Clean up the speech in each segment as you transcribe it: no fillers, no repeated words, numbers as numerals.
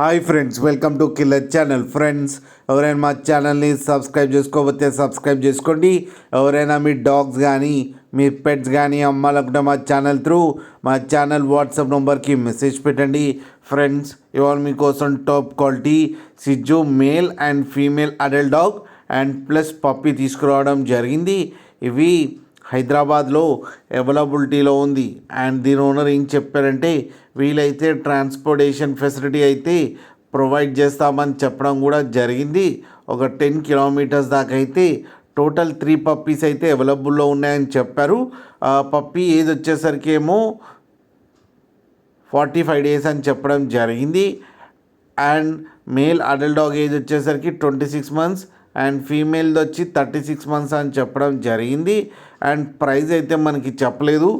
Hi friends, welcome to killer channel. Friends, ఎవరైనా మా ఛానల్ని సబ్స్క్రైబ్ చేసుకోకపోతే సబ్స్క్రైబ్ చేసుకోండి. ఎవరైనా మీ డాగ్స్ కానీ మీ పెట్స్ కానీ అమ్మాలనుకుంటే మా ఛానల్ వాట్సాప్ నెంబర్కి మెసేజ్ పెట్టండి. ఫ్రెండ్స్, ఇవాళ మీకోసం టాప్ క్వాలిటీ సిజ్జు male and female adult dog and plus puppy తీసుకురావడం జరిగింది. ఇవి హైదరాబాద్లో అవైలబిలిటీలో ఉంది. అండ్ దీని ఓనర్ ఏం చెప్పారంటే, వీలైతే ట్రాన్స్పోర్టేషన్ ఫెసిలిటీ అయితే ప్రొవైడ్ చేస్తామని చెప్పడం కూడా జరిగింది. ఒక 10 కిలోమీటర్స్ దాకా అయితే టోటల్ 3 పప్పీస్ అయితే అవైలబుల్లో ఉన్నాయని చెప్పారు. పప్పీ ఏజ్ వచ్చేసరికి ఏమో 45 డేస్ అని చెప్పడం జరిగింది. And male adult dog age వచ్చేసరికి 26 మంత్స్ అండ్ ఫీమేల్ది వచ్చి 36 మంత్స్ అని చెప్పడం జరిగింది. అండ్ ప్రైస్ అయితే మనకి చెప్పలేదు,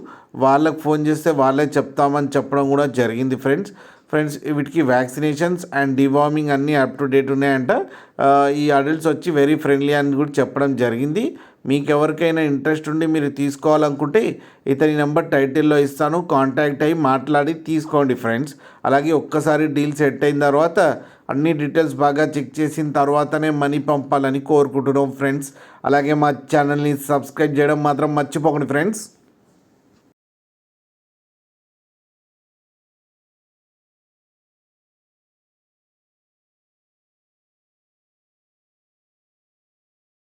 వాళ్ళకి ఫోన్ చేస్తే వాళ్ళే చెప్తామని చెప్పడం కూడా జరిగింది. ఫ్రెండ్స్ వీటికి వ్యాక్సినేషన్స్ అండ్ డివార్మింగ్ అన్నీ అప్ టు డేట్ ఉన్నాయంట. ఈ అడల్ట్స్ వచ్చి వెరీ ఫ్రెండ్లీ అని కూడా చెప్పడం జరిగింది. మీకు ఎవరికైనా ఇంట్రెస్ట్ ఉండి మీరు తీసుకోవాలనుకుంటే ఇతని నెంబర్ టైటిల్లో ఇస్తాను, కాంటాక్ట్ అయ్యి మాట్లాడి తీసుకోండి ఫ్రెండ్స్. అలాగే ఒక్కసారి డీల్ సెట్ అయిన తర్వాత అన్ని డీటెయిల్స్ బాగా చెక్ చేసిన తర్వాతనే మనీ పంపాలని కోరుకుంటున్నాం ఫ్రెండ్స్. అలాగే మా ఛానల్ని సబ్స్క్రైబ్ చేయడం మాత్రం మర్చిపోకండి ఫ్రెండ్స్.